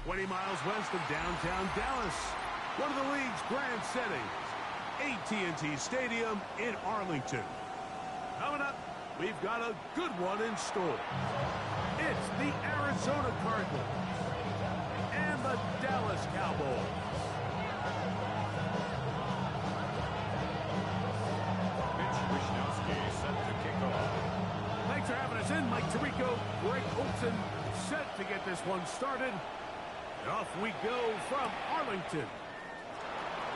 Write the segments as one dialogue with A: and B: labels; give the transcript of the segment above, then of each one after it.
A: 20 miles west of downtown Dallas, one of the league's grand settings, AT&T Stadium in Arlington. Coming up, we've got a good one in store. It's the Arizona Cardinals and the Dallas Cowboys. Thanks for having us in. Mike Tirico, Greg Olson, set to get this one started. And off we go from Arlington.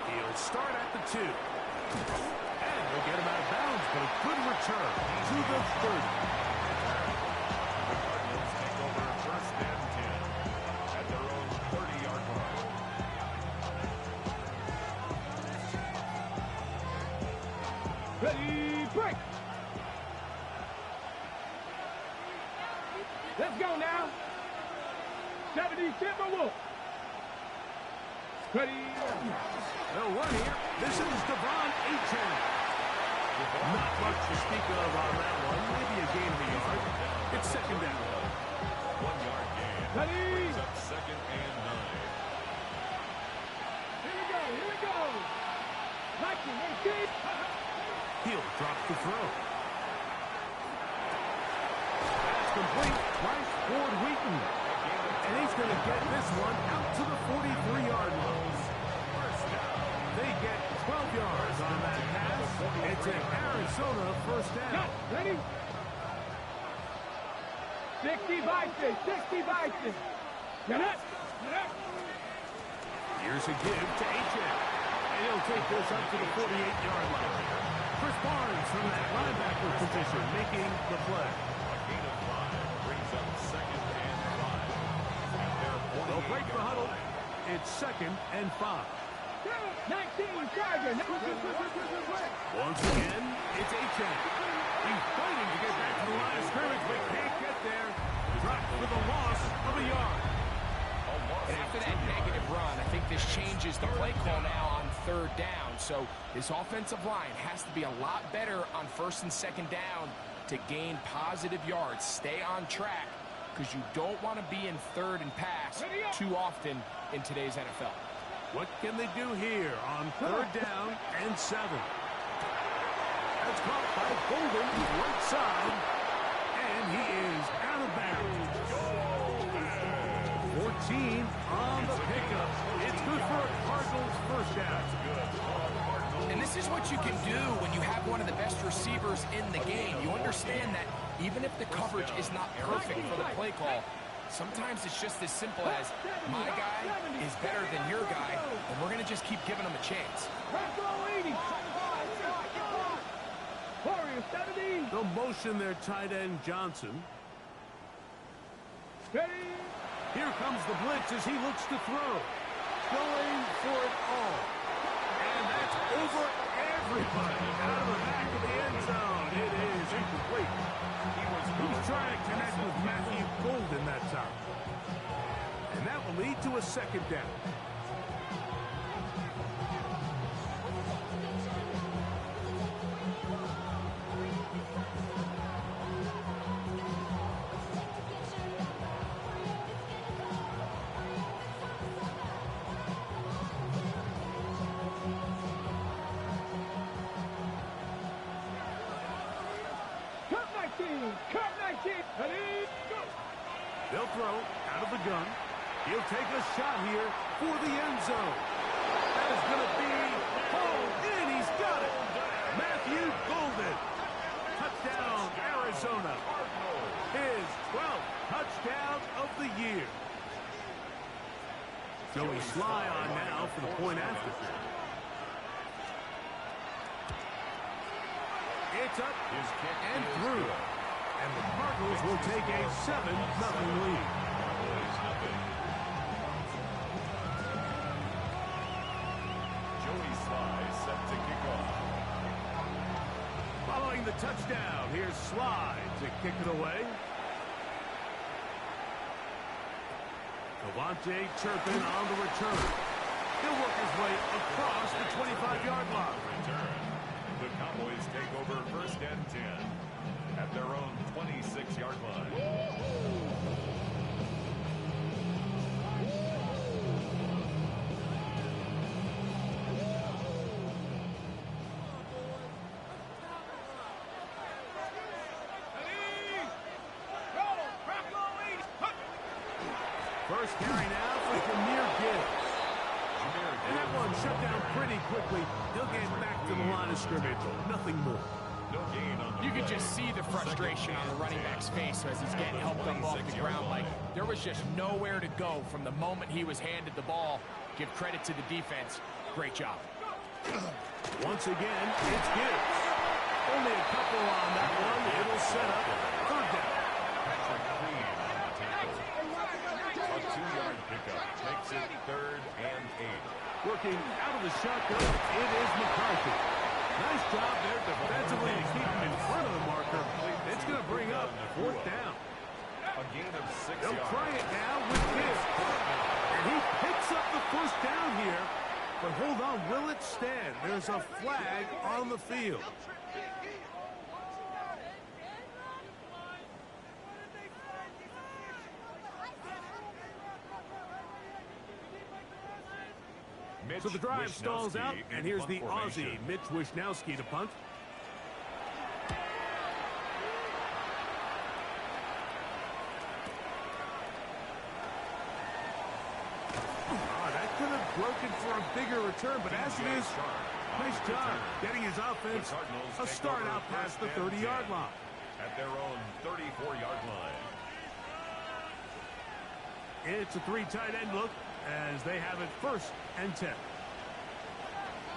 A: He'll start at the 2. And he'll get him out of bounds, but a good return to the 30.
B: The Cardinals take over first and 10 at their own 30-yard line.
C: Ready, break! Let's go now. 70 Timberwolves. Ready.
A: They'll run here. This is Devon Achane. Not much to speak of on that one. Maybe a gain of a yard. It's second down.
B: 1-yard gain.
C: Ready.
B: Brings up second and 9.
C: Here we go. Lightning,
A: He'll drop the throw. That's complete. Price Ford Wheaton. And he's going to get this one out to the 43-yard line. They get 12 yards on that pass. It's an Arizona first down.
C: Ready? 60-60. Get up.
A: Here's a give to Achane. And he'll take this up to the 48-yard line. Chris Barnes from that linebacker position making the play.
B: A gain of 5 brings up second and 5 at their 48-yard
A: They'll break the huddle.
B: line.
A: It's second and 5.
C: 19 Charger.
A: Once again, it's Achane. He's fighting to get back to the line of scrimmage, but can't get there. Dropped for the loss of a yard.
D: And after that negative run, I think this changes the play call now on third down. So this offensive line has to be a lot better on first and second down to gain positive yards. Stay on track because you don't want to be in third and pass too often in today's NFL.
A: What can they do here on third down and 7? That's caught by Golden, right side, and he is out of bounds. 14 on the pickup. It's good for a Cardinals first down.
D: And this is what you can do when you have one of the best receivers in the game. You understand that even if the coverage is not perfect for the play call, sometimes it's just as simple as my guy is better than your guy, and we're going to just keep giving him a chance.
A: They'll motion their tight end Johnson.
C: Ready.
A: Here comes the blitz as he looks to throw. Going for it all. And that's over everybody out of the back of the end zone. It is incomplete. He's trying to connect with Matthew Golden that time. And that will lead to a second down. They'll throw out of the gun. He'll take a shot here for the end zone. That is going to be hauled in. He's got it. Matthew Golden. Touchdown, Arizona. His 12th touchdown of the year. Joey Sly on now for the point after. It's up and through. And the Cardinals will take a 7-0 lead.
B: Joey Sly set to kick off.
A: Following the touchdown, here's Sly to kick it away. Devontae Turpin on the return. He'll work his way across the 25-yard line.
B: Return. The Cowboys take over first and 10 at their own 26-yard line.
A: First carry now for Jameer Gibbs. And that one shut down pretty quickly. He'll get back to the line of scrimmage. Nothing more.
B: No gain on the
D: You could
B: play.
D: just see the frustration on the running back's face as he's getting helped up off the ground. Like, there was just nowhere to go from the moment he was handed the ball. Give credit to the defense. Great job.
A: Once again, it's Gibbs. Only a couple on that one. It'll set up third down.
B: Patrick Queen on the tackle. A 2-yard pickup makes it 3rd and 8.
A: Working out of the shotgun, it is McCarthy. Nice job there defensively to keep him in front of the marker. It's going to bring up 4th down.
B: A gain of 6
A: They'll
B: yards.
A: try it now with Gibbs. And he picks up the first down here. But hold on, will it stand? There's a flag on the field.
B: Mitch
A: So the drive stalls out,
B: Wishnowsky
A: and
B: in
A: here's the
B: punt formation.
A: Aussie, Mitch Wishnowsky, to punt. That could have broken for a bigger return, but as it is, nice job getting his offense a start out past the 30-yard line.
B: At their own 34-yard line.
A: It's a 3 tight end look as they have it 1st and 10.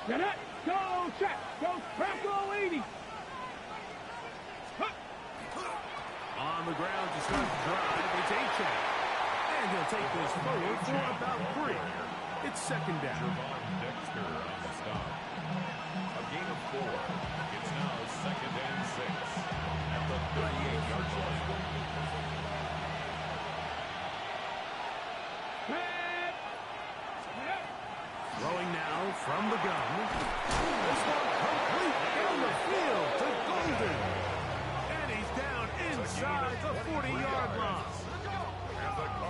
C: Get it. Go, check. Go, Franco 80.
A: On the ground to start the drive, it's A-Check. And he'll take this forward for about 3. It's 2nd down.
B: Javon Dexter on the stop. A gain of 4. It's now 2nd and 6 at the 38-yard line.
A: Throwing now from the gun. This one complete down the field to Golden. And he's down inside the 40-yard line.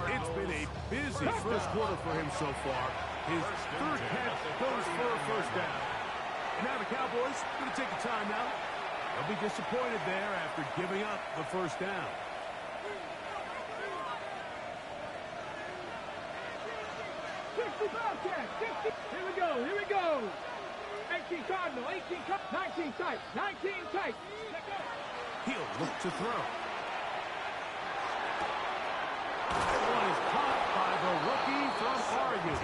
A: It's been a busy first quarter for him so far. His 3rd catch goes for a 1st down. And now the Cowboys going to take a timeout. They'll be disappointed there after giving up the 1st down.
C: Here we go, here we go. 18 Cardinal, 18 19 tight, 19 tight.
A: He'll look to throw. That one is caught by the rookie from Oregon.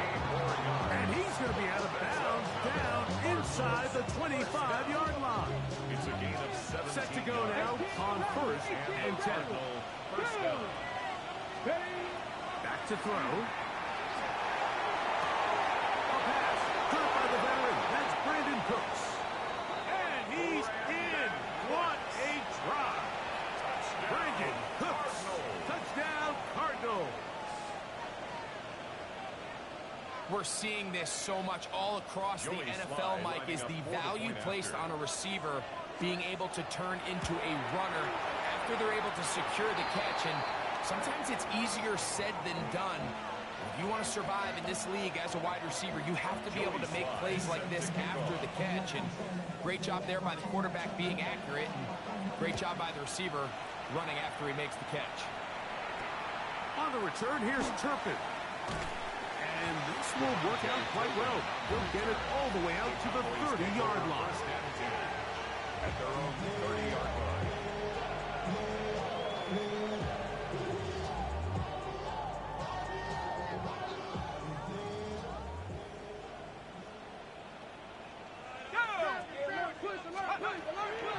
A: And he's going to be out of bounds down inside the 25-yard line.
B: It's a gain of 17.
A: Set to go now on 1st and 10.
B: First down.
A: Back to throw. Caught by the veteran. That's Brandon Cooks. And he's in. What a drive. Brandon Cooks. Touchdown, Cardinals.
D: We're seeing this so much all across the NFL, Mike, is the value placed on a receiver being able to turn into a runner after they're able to secure the catch. And sometimes it's easier said than done. If you want to survive in this league as a wide receiver, you have to be able to make plays like this after the catch. And great job there by the quarterback being accurate. And great job by the receiver running after he makes the catch.
A: On the return, here's Turpin. And this will work out quite well. They'll get it all the way out to the 30-yard line.
B: First and 10 at their own 30-yard line.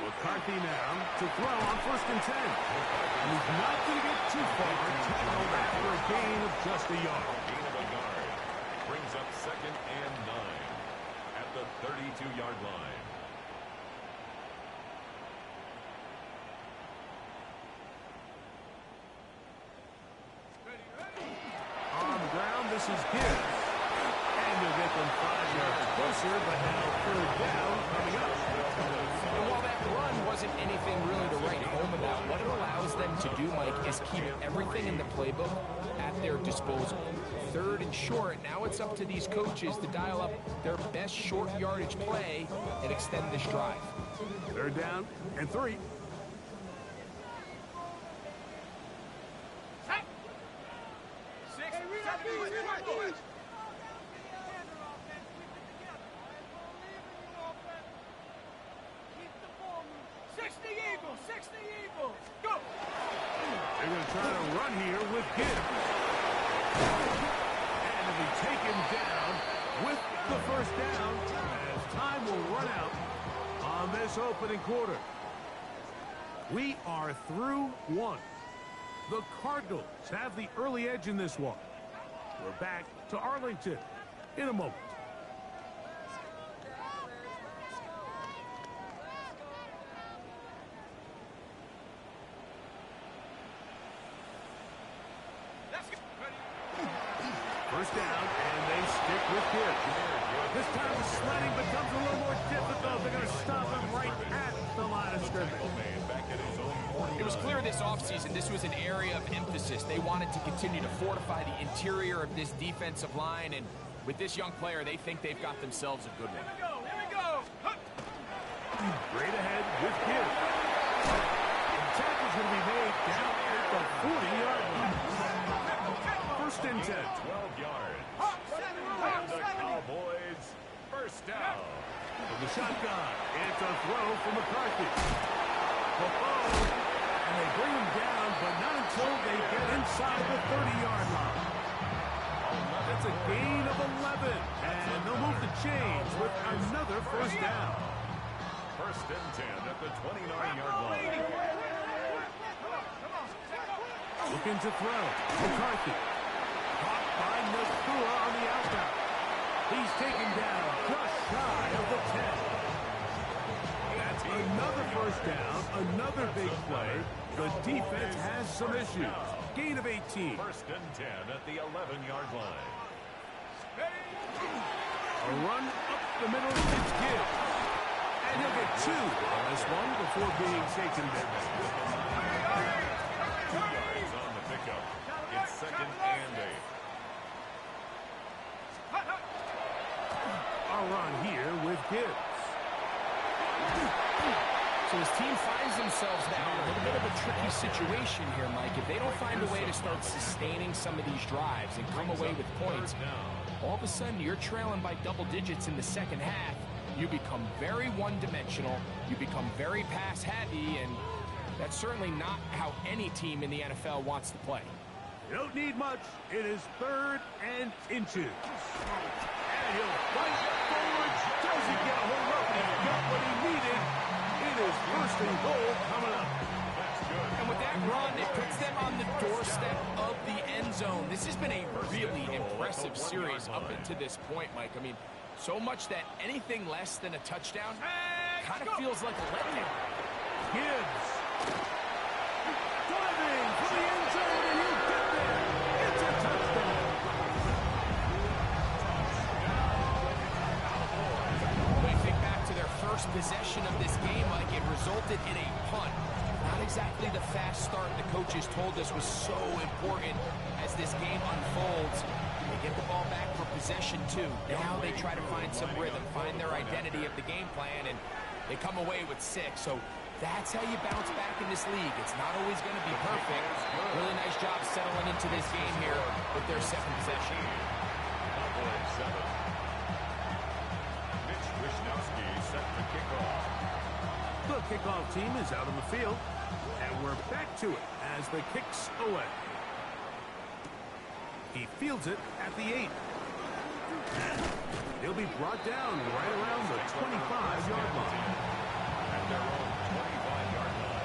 A: McCarthy now to throw on 1st and 10. And he's not going to get too far. Tackled after a gain of just a yard.
B: Gain of a yard brings up 2nd and 9 at the 32-yard line.
A: On the ground, this is Gibbs. And they'll get them 5 yards closer, but now 3rd down coming up.
D: And while that run wasn't anything really to write home about, what it allows them to do, Mike, is keep everything in the playbook at their disposal. 3rd and short, now it's up to these coaches to dial up their best short yardage play and extend this drive.
A: 3rd down and 3. They're going to try to run here with Gibbs. And it'll be taken down with the first down as time will run out on this opening quarter. We are through one. The Cardinals have the early edge in this one. We're back to Arlington in a moment. First down, and they stick with Gibbs. This time the sledding becomes a little more difficult. They're going to stop him right at the line of scrimmage.
D: It was clear this offseason this was an area of emphasis. They wanted to continue to fortify the interior of this defensive line, and with this young player, they think they've got themselves a good one.
C: Here we go.
A: Straight ahead with Gibbs. The tackle's going to be made down at the 40-yard line. First and 10.
B: 12 yards. And the Cowboys first down.
A: From the shotgun, it's a throw from McCarthy. And they bring him down, but not until they get inside the 30-yard line. That's a gain of 11, and they'll move the chains with another first down.
B: First and 10 at the 29-yard line.
A: Looking to throw. McCarthy. Caught by Nakua on the outbound. He's taken down just shy of the 10. That's another first down, another big play. The defense has some issues. Gain of 18.
B: First and 10 at the 11-yard line.
A: A run up the middle, it's Gibbs. And he'll get 2 on this one before being taken down.
B: 2 yards on the pickup. It's second and 8.
A: A run here with Gibbs.
D: So his team finds themselves now in a little bit of a tricky situation here, Mike. If they don't find a way to start sustaining some of these drives and come away with points, all of a sudden you're trailing by double digits in the second half. You become very one-dimensional. You become very pass-heavy, and that's certainly not how any team in the NFL wants to play.
A: You don't need much. It is 3rd and inches. And he'll fight forward. Doesn't get a hold up. He got what he needed. It is first and goal coming up.
D: And with that run, it puts them on the doorstep of the end zone. This has been a really impressive series up until this point, Mike. I mean, so much that anything less than a touchdown kind of feels like a letdown.
A: Gibbs. Driving for the end zone, and he'll get there. It's a touchdown.
D: When you think back to their first possession of this game, Mike, it resulted in a punt. Not exactly the fast start the coaches told us was so important as this game unfolds. They get the ball back for possession two. Now they try to find some rhythm, find their identity of the game plan, and they come away with 6. So that's how you bounce back in this league. It's not always going to be perfect. Really nice job settling into this game here with their second possession.
B: Cowboys 7. Mitch Wishnowski set the kickoff.
A: The kickoff team is out on the field, and we're back to it as the kick's away. He fields it at the 8. He'll be brought down right around the 25-yard line.
B: At their own 25-yard line.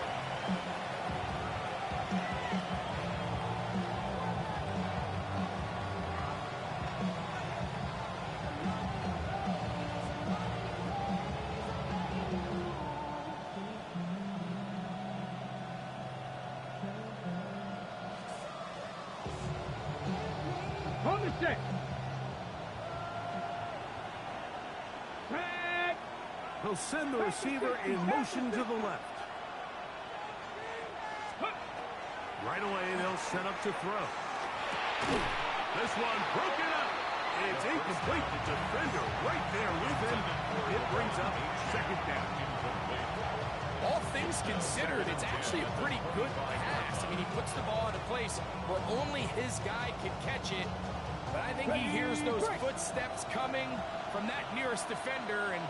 C: On the set. Tag.
A: He'll send the receiver in motion to the left. Right away, they'll set up to throw. This one broken up. It's incomplete. The defender right there with him. It brings up second down.
D: All things considered, it's actually a pretty good pass. I mean, he puts the ball in a place where only his guy can catch it. But I think he hears those footsteps coming from that nearest defender, and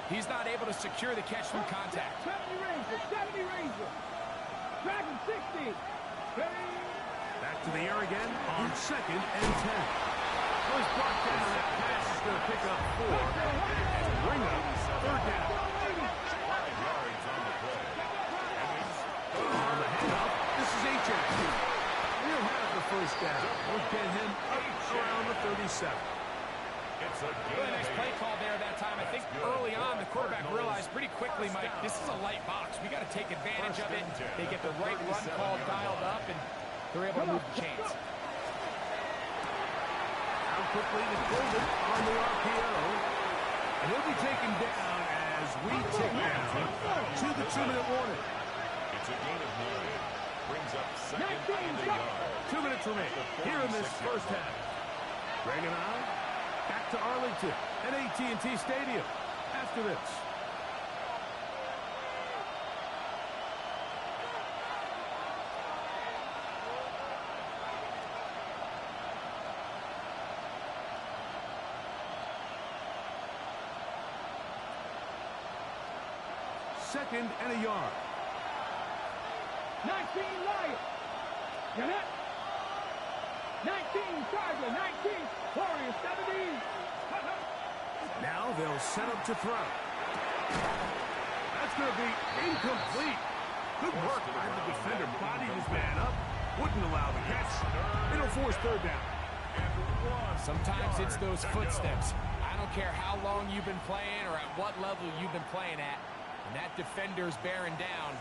D: he's not able to secure the catch through contact.
C: 70 Ranger. Dragon 60.
A: Back to the air again on 2nd and 10. Was brought down. That pass is going to pick up 4 and bring up 3rd down. On the handoff, this is H.X. He'll have the 1st down. We'll get him up around the 37.
D: Really nice play call there that time. I think early on the quarterback realized pretty quickly, Mike, this is a light box. We got to take advantage of it. They get the right run call dialed up, and they're able to move the chains.
A: How quickly to close it on the RPO. And he'll be taken down as we tick down to the 2-minute warning.
B: It's a gain of 9. Brings up 2nd and a yard.
A: 2 minutes remain here in this first half. Greg and I back to Arlington and AT&T Stadium after this. Second and a yard.
C: 19 Lions. Get it. 19 Charger. 19 Warriors. 70.
A: Now they'll set up to throw. That's going to be incomplete. Good work by the defender. Bodied his man up. Wouldn't allow the catch. It'll force 3rd down.
D: Sometimes it's those footsteps. I don't care how long you've been playing or at what level you've been playing at. And that defender's bearing down.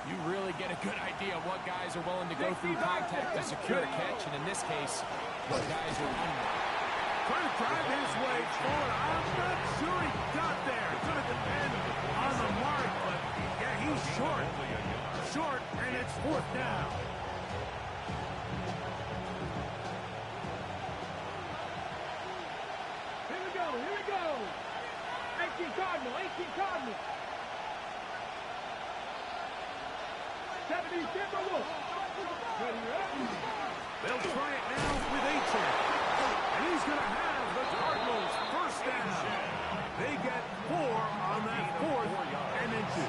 D: You really get a good idea of what guys are willing to go through contact to secure a catch. And in this case, what guys are unwilling.
A: Trying to drive his way forward. I'm not sure he got there. It's going to depend on the mark, but yeah, he's short. Short, and it's 4th down.
C: Here we go. 18 Cardinal. 70 Timberwolves.
A: They'll try it now with H.X. And he's going to have the Cardinals 1st down. They get 4 on that 4th and then 2.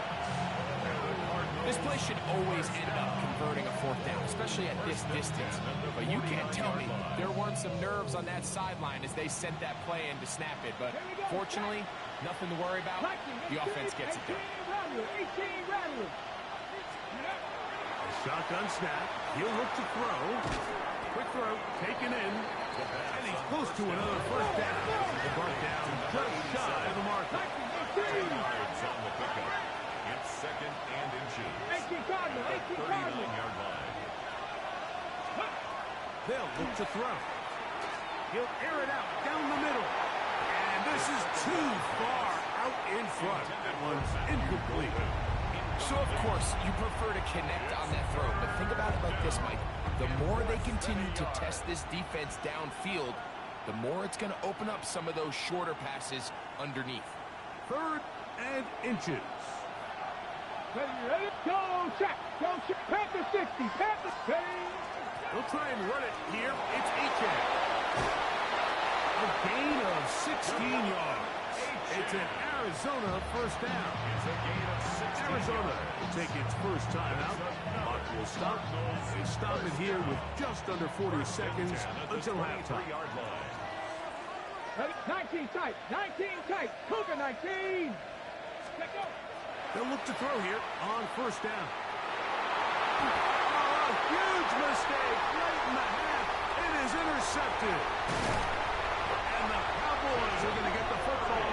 D: This play should always end up converting a 4th down, especially at this distance. But you can't tell me there weren't some nerves on that sideline as they sent that play in to snap it. But fortunately, nothing to worry about. The offense gets it done.
C: 18 Rattler.
A: Shotgun snap. He'll look to throw. Quick throw. Taken in. And he's close to another 1st down. The brought down just shy of the marker.
B: Yards on the pickup. It's 2nd and inches.
C: 18 Cardinal.
B: 39-yard line.
A: They'll look to throw. He'll air it out down the middle. And this is too far out in front. That one's incomplete.
D: So, of course, you prefer to connect on that throw, but think about it like this, Mike. The more they continue to test this defense downfield, the more it's going to open up some of those shorter passes underneath.
A: 3rd and inches.
C: Ready? Go check. Panther 60. Panther 60.
A: They'll try and run it here. It's H.X. A gain of 16 yards. It's an Arizona 1st down. Arizona will take its 1st time out. Clock will stop. They stop it here with just under 40 seconds until halftime.
C: 19 tight. Cougar 19.
A: They'll look to throw here on 1st down. Oh, a huge mistake right in the half. It is intercepted. And the Cowboys are going to get the football,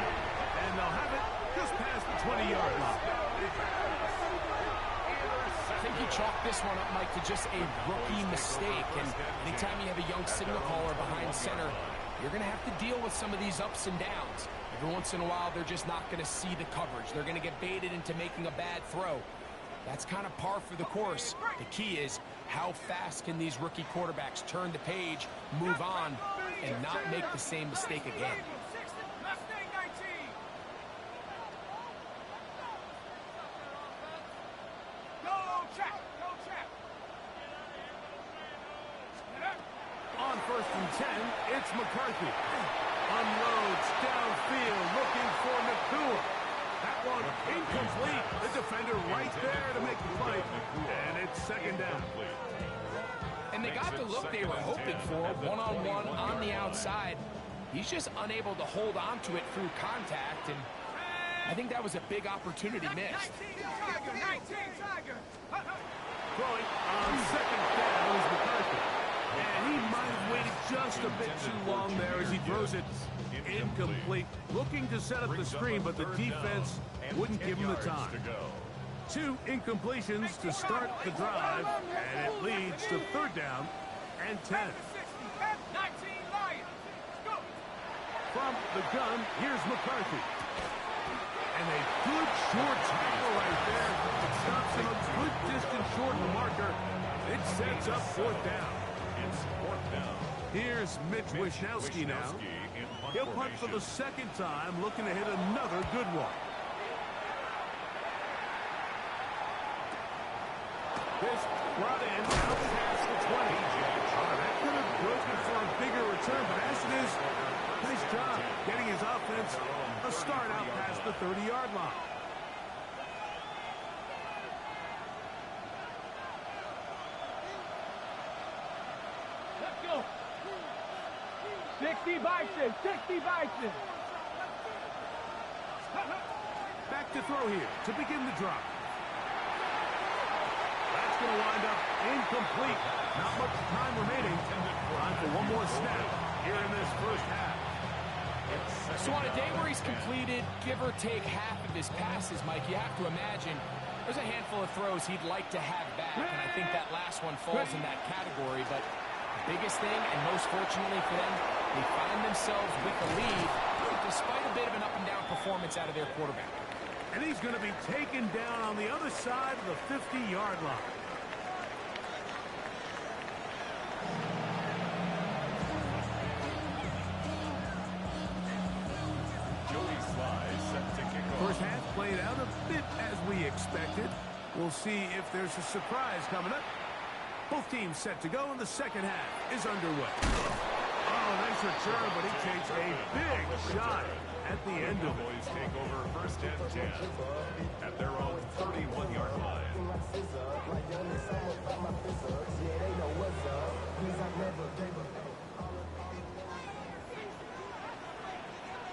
A: and they'll have it just past the 20-yard line.
D: I think you chalk this one up, Mike, to just a rookie mistake. And anytime you have a young signal caller behind center, you're going to have to deal with some of these ups and downs. Every once in a while, they're just not going to see the coverage. They're going to get baited into making a bad throw. That's kind of par for the course. The key is how fast can these rookie quarterbacks turn the page, move on, and not make the same mistake again.
C: Go check.
A: On 1st first and 10. It's McCarthy. Unloads downfield, looking for Nakua. That one incomplete. The defender right there to make the play. And it's second down.
D: And they got the look they were hoping for, one-on-one on the outside. He's just unable to hold on to it through contact, and I think that was a big opportunity missed.
A: Throwing on second down is McCarthy. And he might have waited just a bit too long there as he throws it incomplete. Looking to set up the screen, but the defense wouldn't give him the time. 2 incompletions to start the drive, and it leads to third down and 10. From the gun, here's McCarthy. And a good short tackle right there. It stops him a good distance short of the marker. It sets up fourth down.
B: It's fourth down.
A: Here's Mitch Wishnowski now. He'll punt for the second time, looking to hit another good one. This brought in out past the 20. That could have broken for a bigger return, but as it is, nice job getting his offense a start out past the 30-yard line.
C: Let's go. 60 Bison, 60 Bison.
A: Back to throw here to begin the drive. That's going to wind up incomplete. Not much time remaining. Time for one more snap here in this first half.
D: So on a day where he's completed, give or take half of his passes, Mike, you have to imagine there's a handful of throws he'd like to have back, and I think that last one falls in that category. But the biggest thing, and most fortunately for them, they find themselves with the lead despite a bit of an up-and-down performance out of their quarterback.
A: And he's going to be taken down on the other side of the 50-yard line. First half played out a bit as we expected. We'll see if there's a surprise coming up. Both teams set to go, and the second half is underway. Oh, nice return, but he takes a big shot at the end of it.
B: Cowboys take over first and 10 at their own 31-yard line.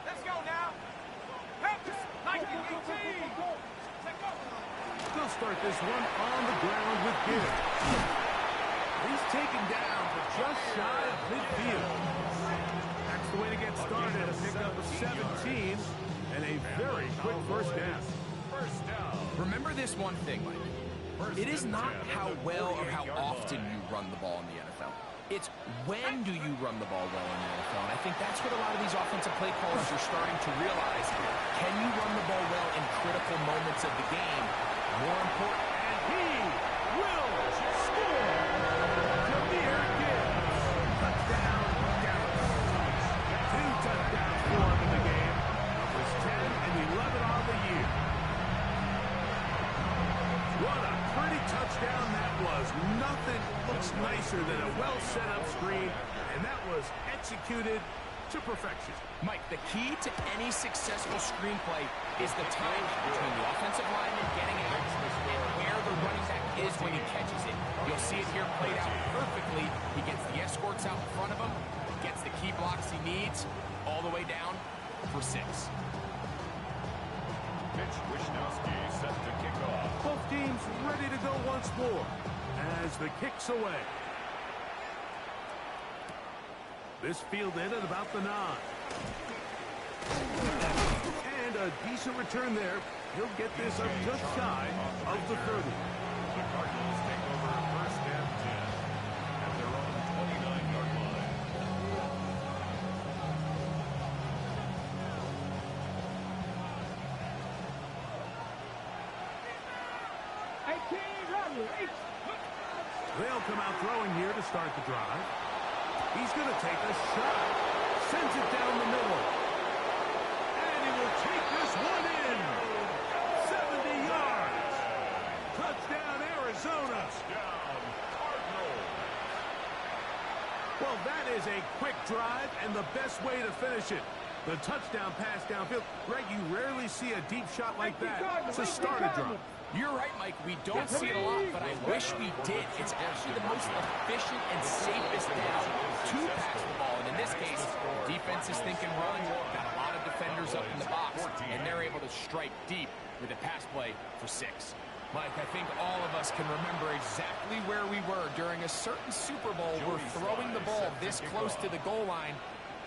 C: Let's go now.
A: They'll start this one on the ground with Gibbs. He's taken down for just shy of midfield. That's the way to get started. A pickup of 17 and a very quick first down.
D: Remember this one thing, Mike. It is not how well or how often you run the ball in the NFL. It's when do you run the ball well in the NFL. And I think that's what a lot of these offensive play callers are starting to realize. Can you run the ball well in critical moments of the game? More important.
A: And he will score. Jameer Gibbs. Touchdown, Dallas. 2 touchdowns for him in the game. Numbers 10 and 11 on the year. What a pretty touchdown that was. Nothing looks nicer than a well-set-up screen, and that was executed to perfection.
D: Mike, the key to any successful screenplay is the timing between the offensive lineman getting out and where the running back is when he catches it. You'll see it here played out perfectly. He gets the escorts out in front of him, gets the key blocks he needs, all the way down for 6.
B: Mitch Wishnowski set to kick off.
A: Both teams ready to go once more as the kick's away. This fielded at about the 9. And a decent return there. He'll get this up just shy of the 30.
B: The Cardinals take over first and 10 at their own 29-yard line.
A: They'll come out throwing here to start the drive. He's going to take a shot. Sends it down the middle. And he will take this one in. 70 yards. Touchdown, Arizona.
B: Touchdown, Cardinals.
A: Well, that is a quick drive and the best way to finish it. The touchdown pass downfield. Greg, you rarely see a deep shot like that to start a drive.
D: You're right, Mike. We don't see it a lot, but I wish we did. It's actually the most efficient and safest down to pass the ball. And in this case, defense is thinking run, got a lot of defenders up in the box, and they're able to strike deep with a pass play for 6. Mike, I think all of us can remember exactly where we were during a certain Super Bowl where throwing the ball this close to the goal line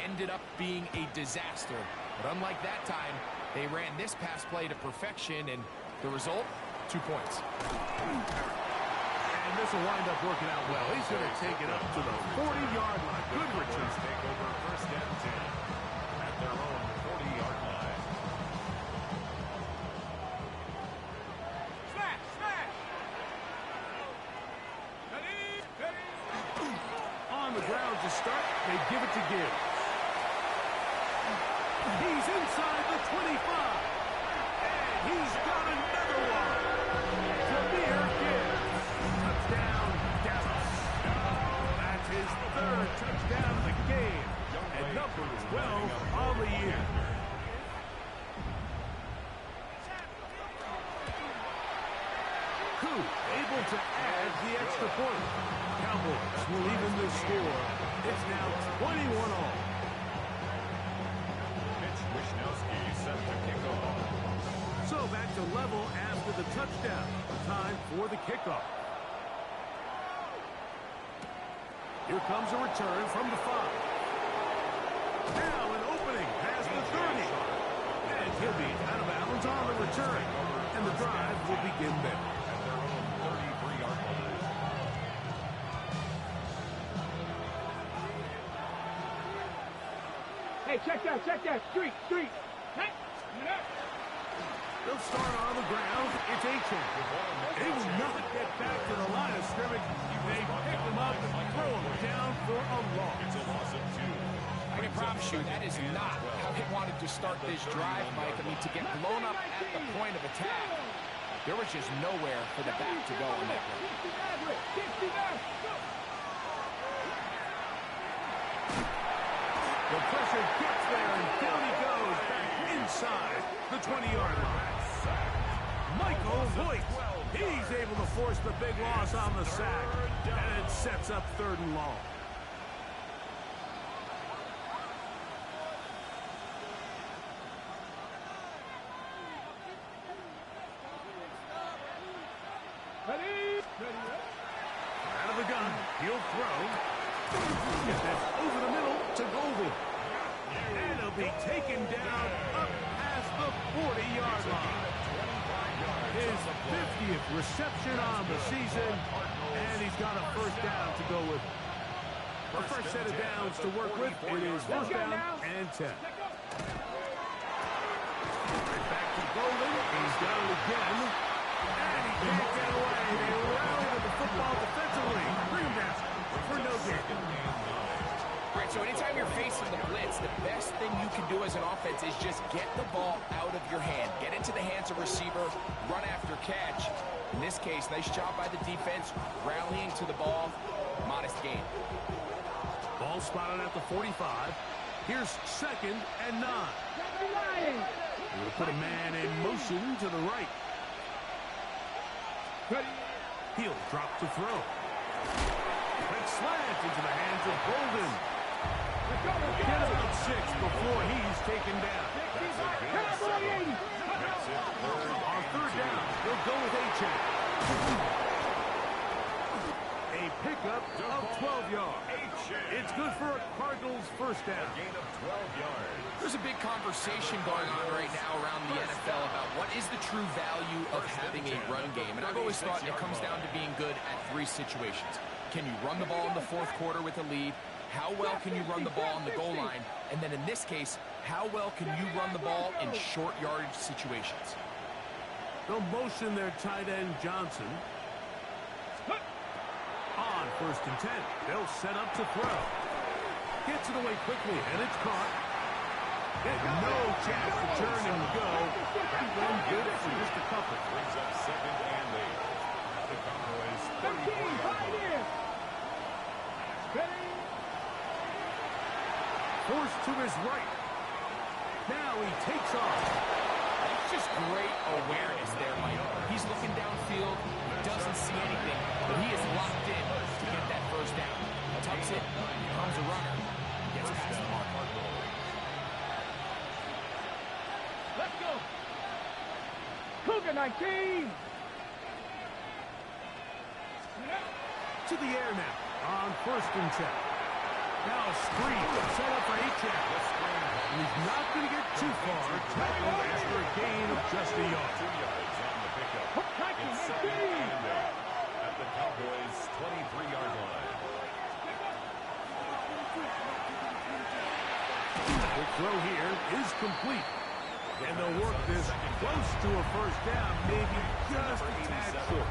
D: ended up being a disaster. But unlike that time, they ran this pass play to perfection, and the result, 2 points.
A: And this will wind up working out well. He's going to take it up to the 40-yard line. Good return.
B: Take over first and 10 at their own 40-yard line.
C: Smash, smash.
A: On the ground to start, they give it to Gibbs. He's inside the 25. And he's got another one. Jameer Gibbs. Touchdown, Dallas. That's his 3rd touchdown of the game. And number 12 on the year. Koo able to add the extra point. Cowboys will even the score. It's now 21 all.
B: Set to kick off.
A: So back to level after the touchdown. Time for the kickoff. Here comes a return from the 5. Now an opening past the 30. And he'll be out of bounds on the return. And the drive will begin there.
B: At their own 33-yard line.
C: Hey, check that. Street. Hey.
A: They'll start on the ground. It's A-Chain. They will not get back to the line of scrimmage. They pick him up and throw him down for a loss.
B: It's a loss of 2.
D: I can promise you that is not how they wanted to start this drive, Mike. I mean, to get blown up at the point of attack, there was just nowhere for the back to go on that play.
A: The pressure gets there, and down he goes back inside the 20-yard line. Michael Voigt, he's able to force the big loss on the sack, and it sets up 3rd and long. Out of the gun, he'll throw. Get that over the middle to Golden. And he'll be taken down up past the 40-yard line. His 50th reception on the season, and he's got a 1st down to go with. A fresh set of downs to work with. It is 1st down and 10. Back to Golden. He's got it again. And he can't get away. They rally with the football defensively. Bring him down for no gain.
D: Right, so anytime you're facing the blitz, the best thing you can do as an offense is just get the ball out of your hand. Get into the hands of receiver, run after catch. In this case, nice job by the defense, rallying to the ball. Modest gain.
A: Ball spotted at the 45. Here's 2nd and 9. We'll put a man in motion to the right. He'll drop to throw. Quick slant into the hands of Golden. Get about 6 before he's taken down. On 3rd down, he'll go with A-Chain. A pickup of 12 yards. It's good for a Cardinals 1st down.
B: Gain of 12 yards.
D: There's a big conversation going on right now around the NFL about what is the true value of having a run game. And I've always thought it comes down to being good at 3 situations. Can you run the ball in the 4th quarter with a lead? How well can you run the ball on the goal line? And then in this case, how well can you run the ball in short yardage situations?
A: They'll motion their tight end Johnson. On 1st and 10, they'll set up to throw. Gets it away quickly, and it's caught. No chance to turn and go. That one good for just a couple.
B: Brings up 2nd and 8. The Cowboys 34-yard line.
A: forced to his right. Now he takes off.
D: That's just great awareness there, Mike. He's looking downfield. He doesn't see anything, but he is locked in to get that first down. Tucks it, becomes a runner, gets past the mark.
C: Let's go. Cougar 19.
A: To the air now on 1st and 10. Now a screen set up for H.F. He's not going to get too far. Tackled after a gain of just a yard.
B: 2 yards on the pickup. It's second and 8 at the Cowboys' 23-yard line.
A: The throw here is complete. And they'll work this close to a first down, maybe just a tad short.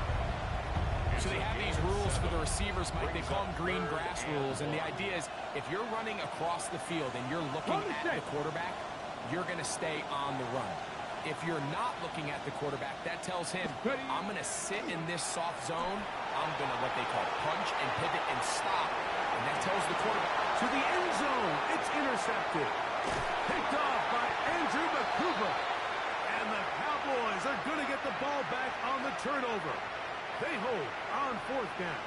D: So they have these rules for the receivers, Mike. They call them green grass rules. And the idea is if you're running across the field and you're looking at the quarterback, you're going to stay on the run. If you're not looking at the quarterback, that tells him, I'm going to sit in this soft zone. I'm going to what they call punch and pivot and stop. And that tells the quarterback.
A: To the end zone. It's intercepted. Picked off by Andrew McCougar. And the Cowboys are going to get the ball back on the turnover. They hold on 4th down.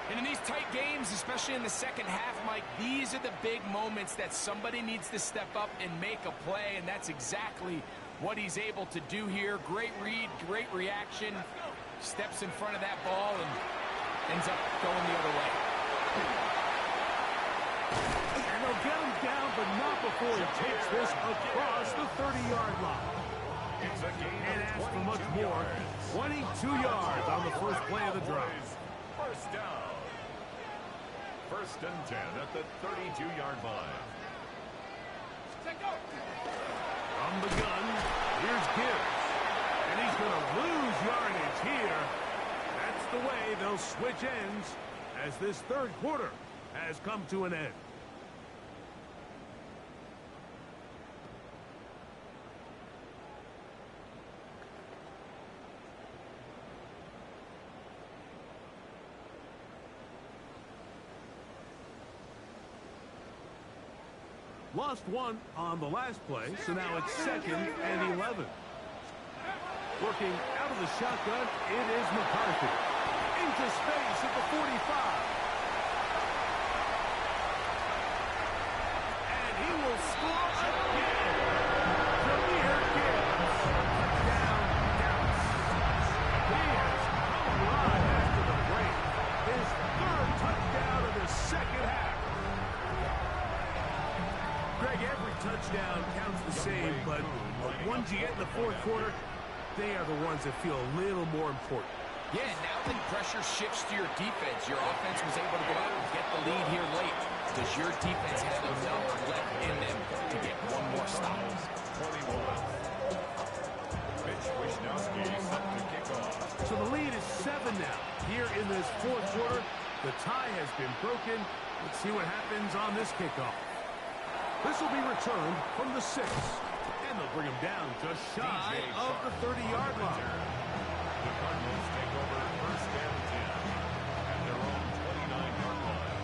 D: And in these tight games, especially in the second half, Mike, these are the big moments that somebody needs to step up and make a play, and that's exactly what he's able to do here. Great read, great reaction, steps in front of that ball and ends up going the other way.
A: And they'll get him down, but not before he takes this across the 30-yard line.
B: It's a gain
A: And
B: of
A: as for
B: 22
A: much more,
B: yards.
A: 22 yards on the first play of the drive.
B: First down. 1st and 10 at the 32-yard line.
A: From the gun, here's Gibbs. And he's going to lose yardage here. That's the way they'll switch ends as this 3rd quarter has come to an end. Lost one on the last play, so now it's 2nd and 11. Working out of the shotgun, it is McCarthy. Into space at the 45. And he will score again. Jameer Gibbs. Touchdown, Dallas. He has come alive after the break. His 3rd touchdown of the second half. Greg, every touchdown counts the same, but the ones you get in the 4th quarter, they are the ones that feel a little more important.
D: Yeah, now the pressure shifts to your defense. Your offense was able to go out and get the lead here late. Does your defense have enough left in them to get one more stop?
B: 21. Mitch Wishnowsky set to kick off.
A: So the lead is 7 now. Here in this 4th quarter, the tie has been broken. Let's see what happens on this kickoff. This will be returned from the 6. And they'll bring him down just shy of the 30-yard line.
B: The Cardinals take over 1st and 10 at their own 29-yard line.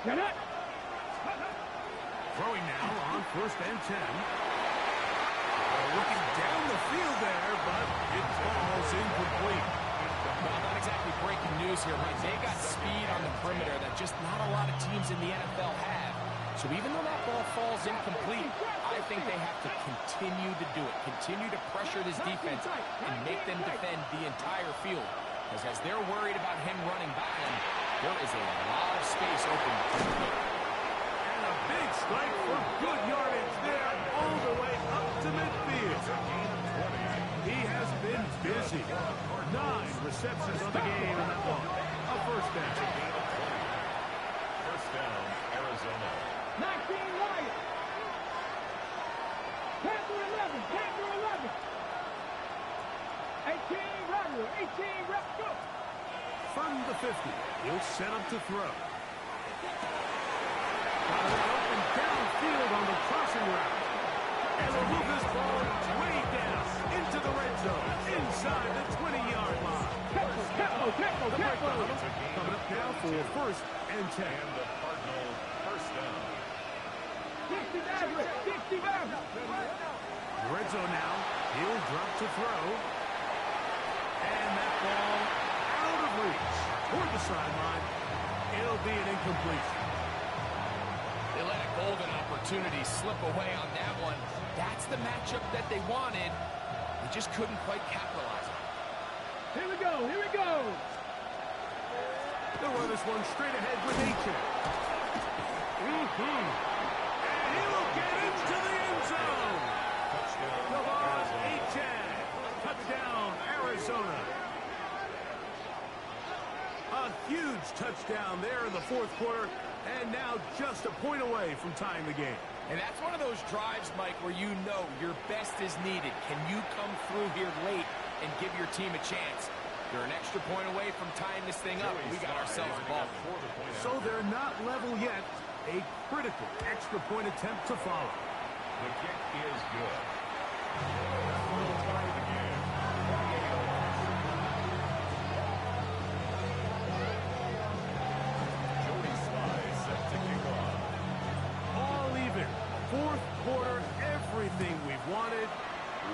C: Get it.
A: Throwing now on 1st and 10. Looking down the field there, but it falls incomplete.
D: Well, not exactly breaking news here, Mike. They got speed on the perimeter that just not a lot of teams in the NFL have. So even though that ball falls incomplete, I think they have to continue to do it. Continue to pressure this defense and make them defend the entire field. Because as they're worried about him running by them, there is a lot of space open.
A: And a big strike for good yardage there all the way up to midfield. He has been busy. 9 receptions on the game in that one. A first down.
B: First down, Arizona.
C: 19 Lions. Panther 11. Panther 11. 18 Rattler. 18 Rep. Go.
A: From the 50, he'll set up to throw. Got it open downfield on the crossing route. And they'll move this ball way down into the red zone, inside the 20-yard line.
C: Tempo,
A: The break
C: tempo.
A: coming up now for first and 10.
B: And the Cardinal first down.
C: 60 Maverick, 60 Maverick.
A: Red zone now. He'll drop to throw. And that ball out of reach toward the sideline. It'll be an incompletion.
D: They let a golden opportunity slip away on that one. That's the matchup that they wanted. They just couldn't quite capitalize on it.
C: Here we go, here we go.
A: They'll run this one straight ahead with H-Check. And he'll get into the end zone. Come on, H-Check. Touchdown, Arizona. A huge touchdown there in the fourth quarter, and now just a point away from tying the game.
D: And that's one of those drives, Mike, where you know your best is needed. Can you come through here late and give your team a chance? They're an extra point away from tying this thing up. We got ourselves a ball.
A: So they're not level yet. A critical extra point attempt to follow.
B: The kick is good. We'll tie the game. Jody Sly set to kick off.
A: All even. Fourth quarter, everything we've wanted.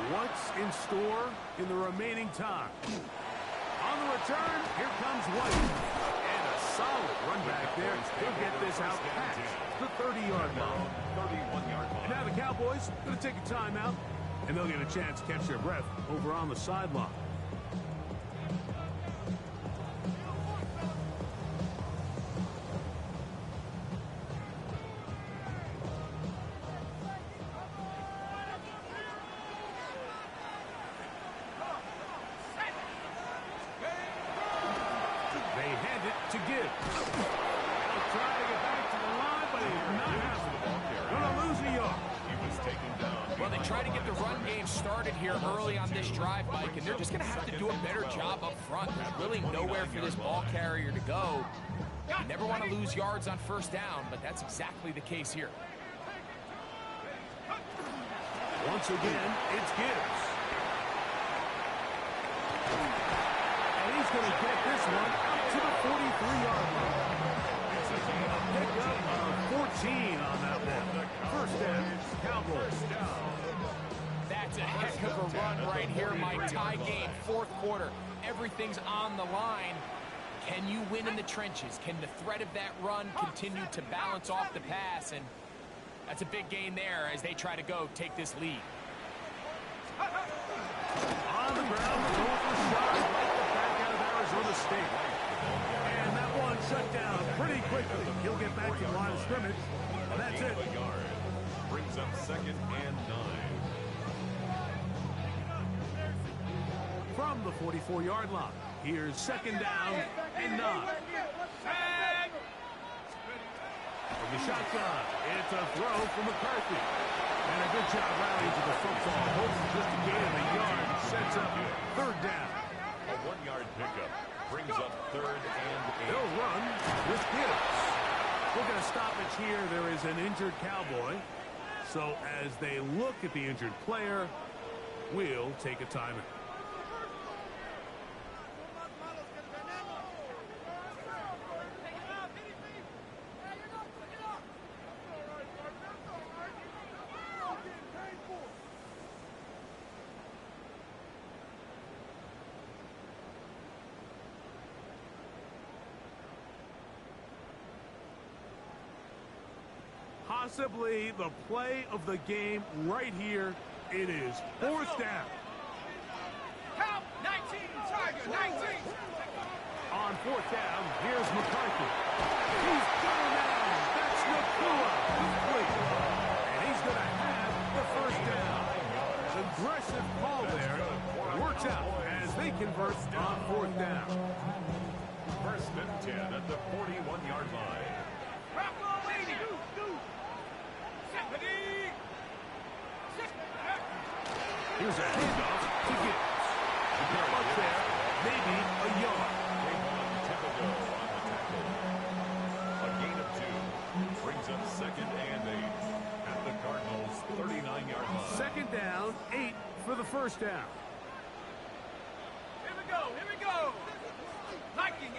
A: What's in store in the remaining time? On the return, here comes White. And a solid run back there. He'll get this out past the 30-yard line.
B: 31-yard line.
A: And now the Cowboys going to take a timeout, and they'll get a chance to catch their breath over on the sideline. They hand it to Gibbs. He'll try to get back to the line, but he's not happening. Going to lose a yard.
B: He was taken down.
D: Well, they try to get the run game started here early on this drive, Mike, and they're just going to have to do a better job up front. There's really nowhere for this ball carrier to go. You never want to lose yards on first down, but that's exactly the case here.
A: Once again, it's Gibbs. And he's going to get this one out to the 43-yard line. A pickup of 14 on that one. First down, Cowboys.
D: That's a heck of a run right here, Mike. Tie game, fourth quarter. Everything's on the line. Can you win in the trenches? Can the threat of that run continue to balance off the pass? And that's a big gain there as they try to go take this lead.
A: On the ground, the goal for shot right back out of Arizona State. And that one shut down pretty quickly. He'll get back to the line of scrimmage. And that's it.
B: A yard. Brings up second and 9.
A: From the 44-yard line, here's second down and 9. From the shotgun, it's a throw from McCarthy. And a good job rallying to the football. Hopes just to gain a yard. Sets up third down.
B: A 1-yard pickup. Brings up third and 8.
A: They'll run with Gibbs. We're going to stoppage here. There is an injured Cowboy. So as they look at the injured player, we'll take a timeout. Possibly the play of the game right here. It is fourth down.
C: Count 19, Tiger, 19.
A: On fourth down, here's McCarthy. He's going down. That's Nakua. Complete. And he's going to have the first down. Aggressive call there. Works out as they convert on fourth down.
B: First and 10 at the 41-yard line.
A: Here's a handoff to Gibbs. Up there, maybe a yard.
B: A gain of 2 brings up second and 8 at the Cardinals' 39-yard line.
A: Second down, 8 for the first down.
C: Here we go, here we go. Viking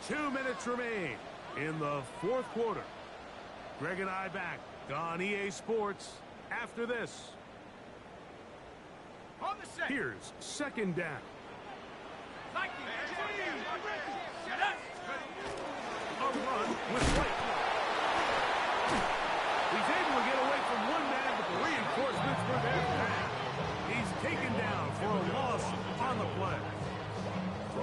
C: 18.
A: 2 minutes remain in the fourth quarter. Greg and I back on EA Sports after this.
C: On the set.
A: Here's second down.
C: Viking 18. Set up.
A: A run with White. He's able to get away from one man, but the reinforcements were there. He's taken down for a loss on the play.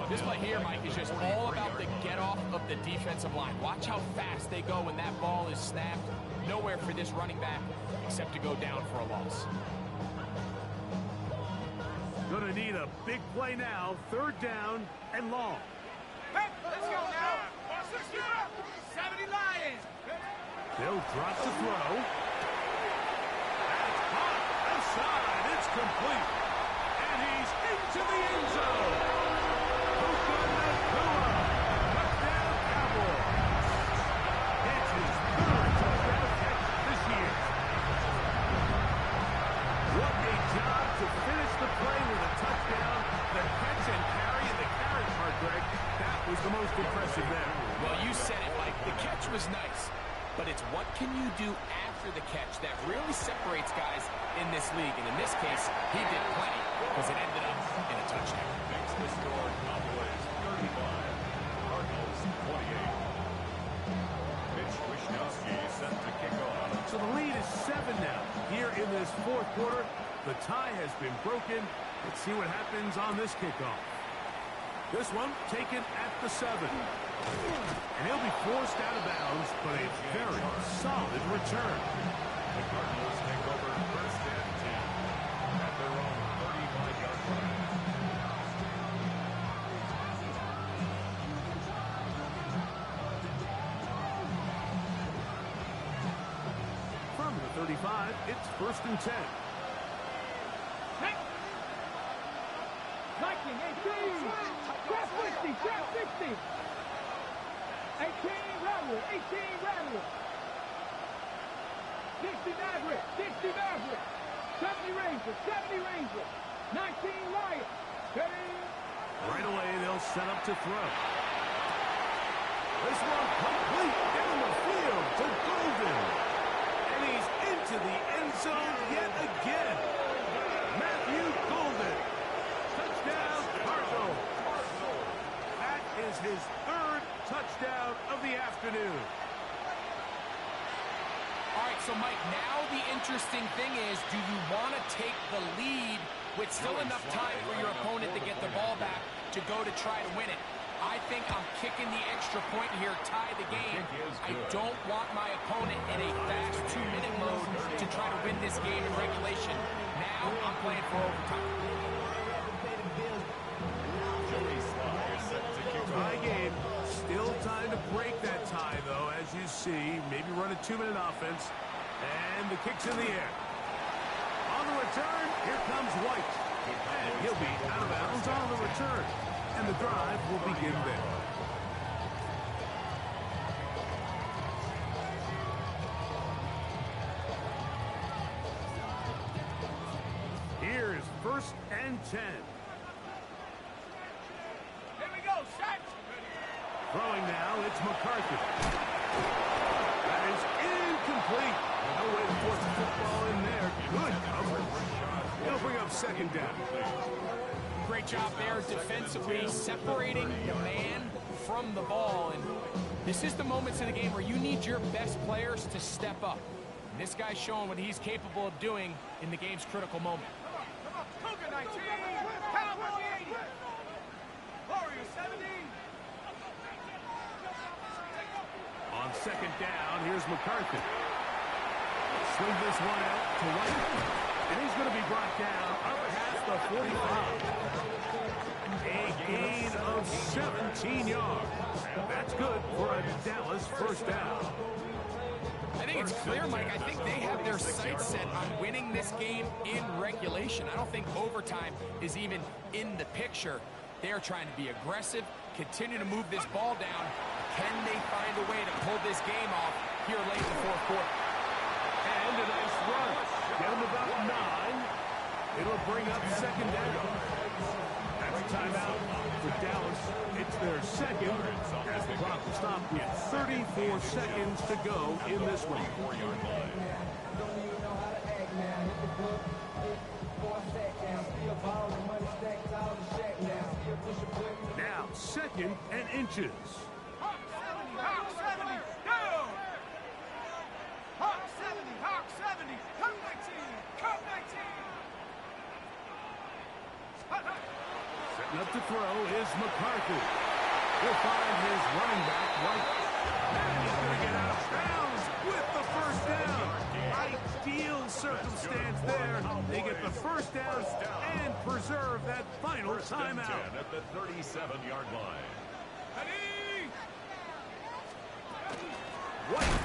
D: This play here, Mike, is just all about the get-off of the defensive line. Watch how fast they go when that ball is snapped. Nowhere for this running back except to go down for a loss.
A: Gonna need a big play now. Third down and long.
C: Hey, let's go now. 70 Lions.
A: They'll drop the throw. That's hot. Outside. It's complete. And he's into the end zone. Touchdown, Cowboys. It's his third touchdown catch this year. What a job to finish the play with a touchdown. The catch and carry, and the carry part, Greg, that was the most impressive there.
D: Well, you said it, Mike. The catch was nice, but it's what can you do after the catch that really separates guys in this league. And in this case, he did plenty because it ended up in a touchdown.
B: Makes the score Cowboys 35, Cardinals 28. Mitch Wishnowsky set to kick off.
A: So the lead is 7 now. Here in this fourth quarter, the tie has been broken. Let's see what happens on this kickoff. This one taken at the 7. And he'll be forced out of bounds, but a very solid return.
B: The Cardinals take over first and 10 at their own 35-yard line.
A: From the 35, it's first and 10.
C: Viking 18. Trap 60. Trap 60. 18 Rattler. 18 Rattler. 60 Maverick. 60 Maverick. 70 Ranger. 70 Ranger. 19 Lion.
A: Right away, they'll set up to throw. This one complete down the field to Golden. And he's into the end zone yet again. Matthew Golden. Touchdown, Cardinals. That is his third touchdown of the afternoon.
D: All right, so Mike, now the interesting thing is, do you want to take the lead with still enough time for your opponent to get the ball back to go to try to win it? I think I'm kicking the extra point here, tie the game. I don't want my opponent in a fast 2-minute mode to try to win this game in regulation. Now I'm playing for overtime.
A: Tie game. Still time to break that tie, though, as you see. Maybe run a 2-minute offense. And the kick's in the air. On the return, here comes White. And he'll be out of bounds on the return. And the drive will begin there. Here's first and 10.
C: Here we go. Set.
A: Throwing now, it's McCarthy. That is incomplete. No way to force the football in there. Good coverage. He'll bring up second down.
D: Great job there defensively, separating the man from the ball. And this is the moments in the game where you need your best players to step up. And this guy's showing what he's capable of doing in the game's critical moment.
C: Cougar 19. Cowboy 80. Warrior 70.
A: On second down, here's McCarthy. Swing this one out to White. And he's going to be brought down up past the 45. A gain of 17 yards. That's good for a Dallas first down.
D: I think it's clear, Mike. I think they have their sights set on winning this game in regulation. I don't think overtime is even in the picture. They're trying to be aggressive, continue to move this ball down. Can they find a way to pull this game off here late in the fourth quarter?
A: And a nice run. Get him about 9. It'll bring up second down. That's Timeout for Dallas. It's their second as the clock will stop with 34 seconds to go in this one. Now, second and inches.
C: Hawk 70, Hawk 70, down! Hawk 70, Hawk 70, come 19, come 19!
A: Setting up to throw is McCarthy. He'll find his running back right. And he's going to get out of bounds with the first down. Ideal circumstance there. They get the first down and preserve that final timeout.
B: At the 37-yard line.
A: White.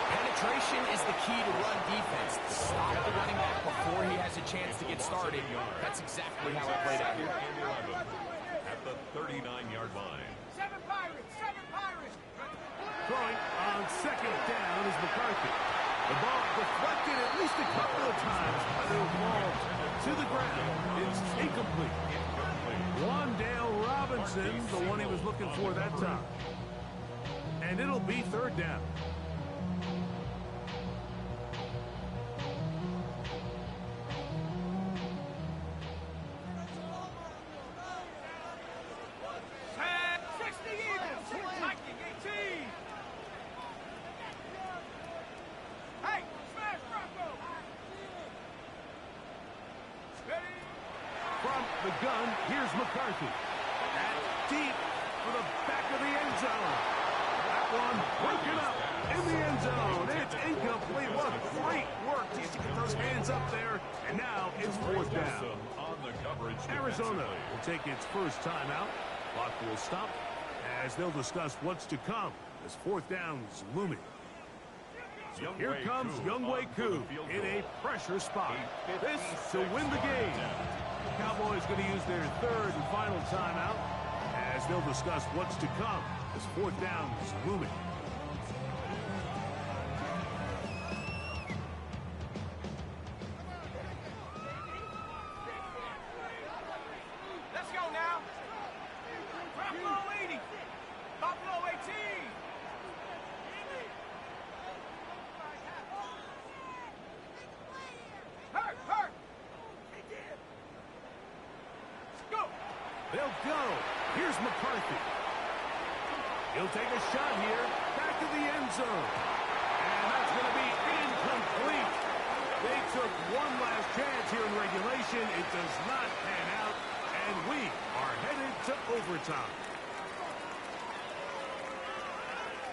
D: Penetration is the key to run defense. Stop the running back before he has a chance to get started. That's exactly how it played out here.
B: At the 39-yard line.
C: 7 Pirates, 7 Pirates!
A: Throwing on second down is McCarthy. The ball deflected at least a couple of times, but it'll fall to the ground. It's incomplete. Wandale Robinson, the one he was looking for that time. And it'll be third down. From the gun, here's McCarthy. That's deep for the back of the end zone. That one broken up in the end zone. It's incomplete. What great work just to get those hands up there. And now it's fourth down.
B: On the coverage
A: Arizona will take its first timeout. Clock will stop as they'll discuss what's to come as fourth down's looming. So here comes Younghoe Koo in a pressure spot. This to win the game. Cowboys going to use their third and final timeout as they'll discuss what's to come as fourth down is looming.
C: Let's go now! Buffalo 80! Buffalo 18! Hurt! Hurt! Go!
A: They'll go. Here's McCarthy. He'll take a shot here. Back to the end zone. And that's going to be incomplete. They took one last chance here in regulation. It does not pan out. And we are headed to overtime.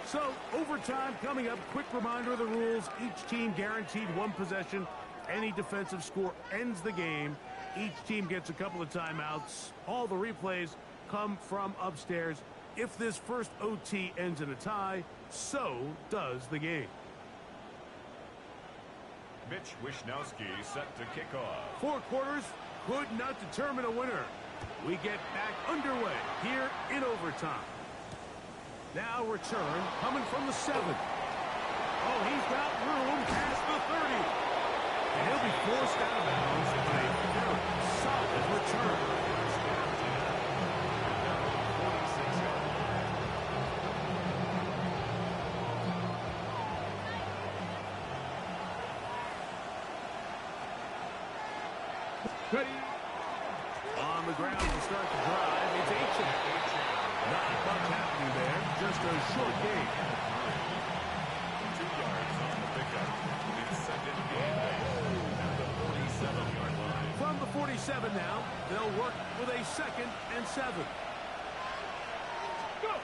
A: So, overtime coming up. Quick reminder of the rules. Each team guaranteed one possession. Any defensive score ends the game. Each team gets a couple of timeouts. All the replays come from upstairs. If this first OT ends in a tie, so does the game.
B: Mitch Wishnowsky set to kick off.
A: 4 quarters could not determine a winner. We get back underway here in overtime. Now return coming from the 7. Oh, he's got room past the 30. And he'll be forced out of bounds on a very solid return.
C: Ready?
A: On the ground to start the drive, it's H.A. Not much happening there, just a short gain.
B: 2 yards on the pickup. It's second game at the 47-yard line.
A: From the 47 now, they'll work with a 2nd and 7.
C: Go!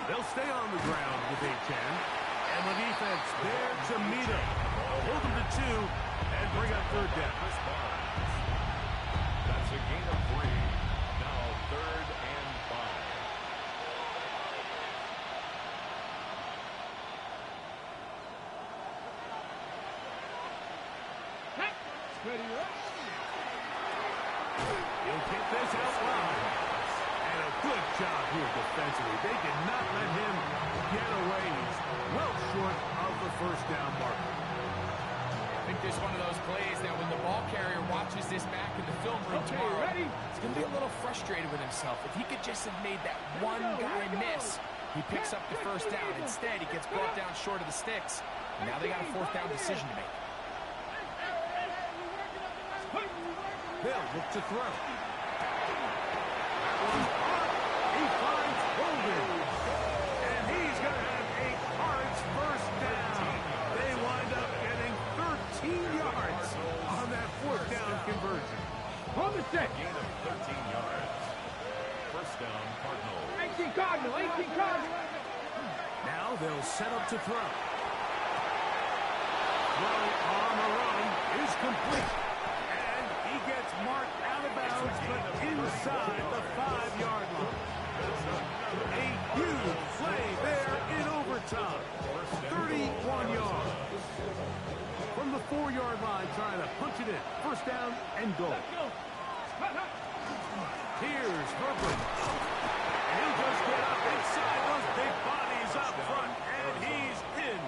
A: They'll stay on the ground with H.A. And the defense there to meet him. Hold them to 2 and bring up third down.
B: That's a gain of 3. Now 3rd and 5.
C: Ready,
A: He'll get this out wide. And a good job here defensively. They did not let him get away. He's well short of the first down marker.
C: They
D: there's one of those plays that when the ball carrier watches this back in the film room tomorrow, he's going to be a little frustrated with himself. If he could just have made that one guy miss, he picks up the first down. Instead, he gets brought down short of the sticks. And now they got a fourth down decision to make.
A: They'll look to throw. He finds Holden. And he's going to have a Cards first down. They wind up getting 13 yards on that fourth down conversion.
C: On the stick.
B: Gain of 13 yards. First down, Cardinals.
C: 18 Cardinal, 18 Cardinal.
A: Now they'll set up to throw. Throw on the run is complete. And he gets marked out of bounds, but inside the 5-yard line. A huge play there in overtime. 31 yards. From the 4-yard line, trying to punch it in. First down and goal. Here's Herbert. And he'll just get up inside those big bodies up front, and he's in.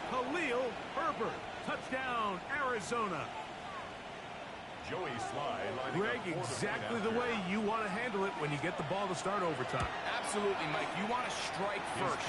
A: Khalil Herbert. Touchdown, Arizona.
B: Joey Sly lining
A: Greg,
B: up for
A: exactly
B: the
A: the way you want to handle it when you get the ball to start overtime.
D: Absolutely, Mike. You want to strike first.